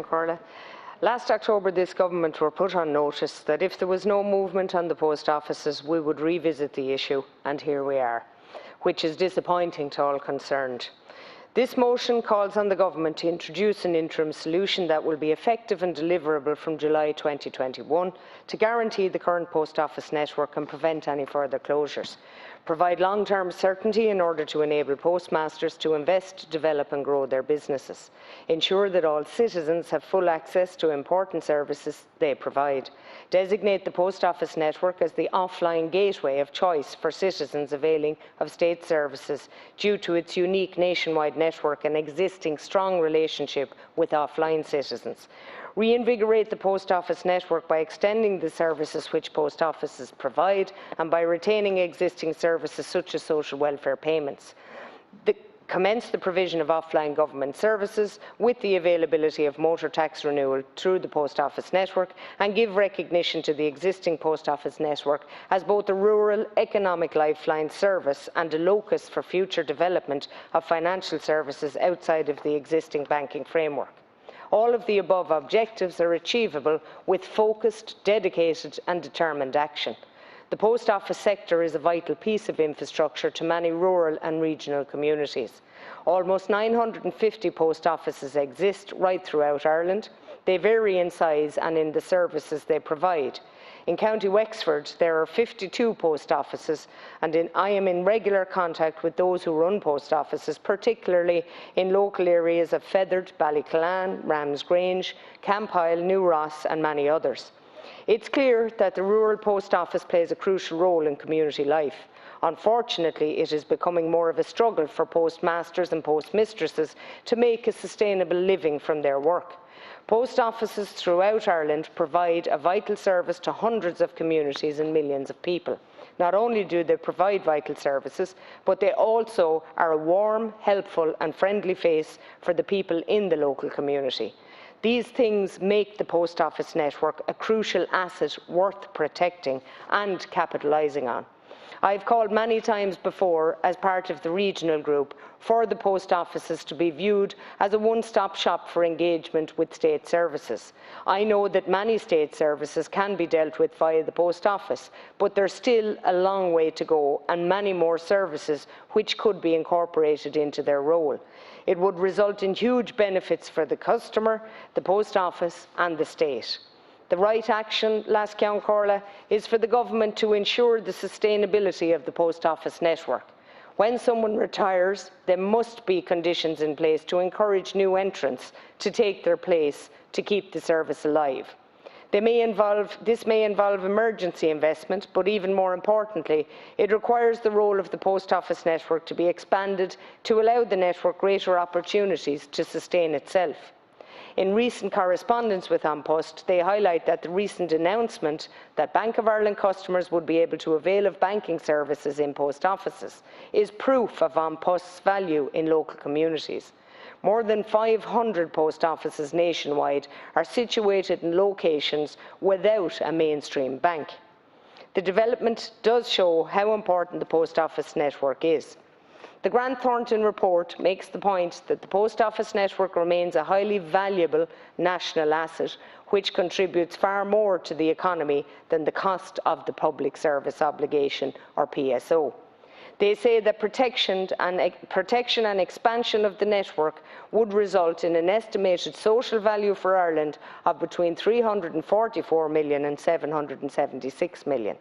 Corla. Last October, this government were put on notice that if there was no movement on the post offices, we would revisit the issue, and here we are, which is disappointing to all concerned. This motion calls on the government to introduce an interim solution that will be effective and deliverable from July 2021 to guarantee the current post office network and prevent any further closures. Provide long-term certainty in order to enable postmasters to invest, develop and grow their businesses. Ensure that all citizens have full access to important services they provide. Designate the post office network as the offline gateway of choice for citizens availing of state services due to its unique nationwide network and existing strong relationship with offline citizens. Reinvigorate the post office network by extending the services which post offices provide and by retaining existing services such as social welfare payments. Commence the provision of offline government services with the availability of motor tax renewal through the post office network, and give recognition to the existing post office network as both a rural economic lifeline service and a locus for future development of financial services outside of the existing banking framework. All of the above objectives are achievable with focused, dedicated and determined action. The post office sector is a vital piece of infrastructure to many rural and regional communities. Almost 950 post offices exist right throughout Ireland. They vary in size and in the services they provide. In County Wexford, there are 52 post offices, and I am in regular contact with those who run post offices, particularly in local areas of Feathered, Ballycallan, Ramsgrange, Campile, New Ross and many others. It's clear that the rural post office plays a crucial role in community life. Unfortunately, it is becoming more of a struggle for postmasters and postmistresses to make a sustainable living from their work. Post offices throughout Ireland provide a vital service to hundreds of communities and millions of people. Not only do they provide vital services, but they also are a warm, helpful and friendly face for the people in the local community. These things make the post office network a crucial asset worth protecting and capitalising on. I've called many times before, as part of the regional group, for the post offices to be viewed as a one-stop shop for engagement with state services. I know that many state services can be dealt with via the post office, but there's still a long way to go and many more services which could be incorporated into their role. It would result in huge benefits for the customer, the post office and the state. The right action, Lasceann Corla, is for the government to ensure the sustainability of the post office network. When someone retires, there must be conditions in place to encourage new entrants to take their place to keep the service alive. This may involve emergency investment, but even more importantly, it requires the role of the post office network to be expanded to allow the network greater opportunities to sustain itself. In recent correspondence with An Post, they highlight that the recent announcement that Bank of Ireland customers would be able to avail of banking services in post offices is proof of An Post's value in local communities. More than 500 post offices nationwide are situated in locations without a mainstream bank. The development does show how important the post office network is. The Grant Thornton report makes the point that the post office network remains a highly valuable national asset which contributes far more to the economy than the cost of the public service obligation, or PSO. They say that protection and expansion of the network would result in an estimated social value for Ireland of between 344 million and 776 million.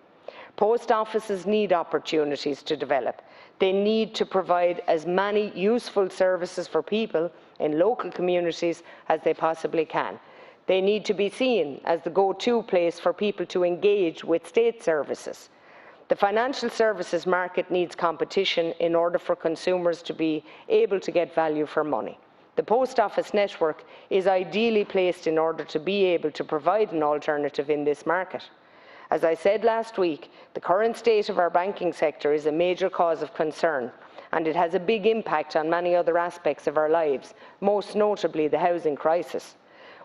Post offices need opportunities to develop. They need to provide as many useful services for people in local communities as they possibly can. They need to be seen as the go-to place for people to engage with state services. The financial services market needs competition in order for consumers to be able to get value for money. The post office network is ideally placed in order to be able to provide an alternative in this market. As I said last week, the current state of our banking sector is a major cause of concern, and it has a big impact on many other aspects of our lives, most notably the housing crisis.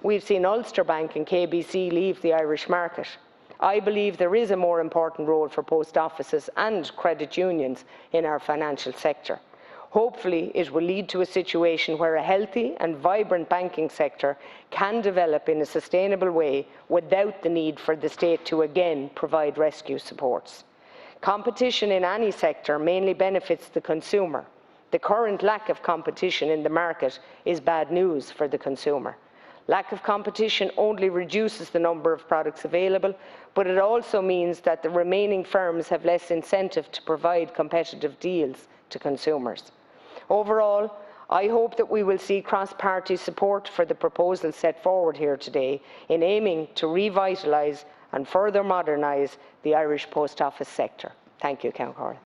We've seen Ulster Bank and KBC leave the Irish market. I believe there is a more important role for post offices and credit unions in our financial sector. Hopefully, it will lead to a situation where a healthy and vibrant banking sector can develop in a sustainable way without the need for the state to again provide rescue supports. Competition in any sector mainly benefits the consumer. The current lack of competition in the market is bad news for the consumer. Lack of competition only reduces the number of products available, but it also means that the remaining firms have less incentive to provide competitive deals to consumers. Overall, I hope that we will see cross-party support for the proposals set forward here today in aiming to revitalise and further modernise the Irish post office sector. Thank you, Count Corr.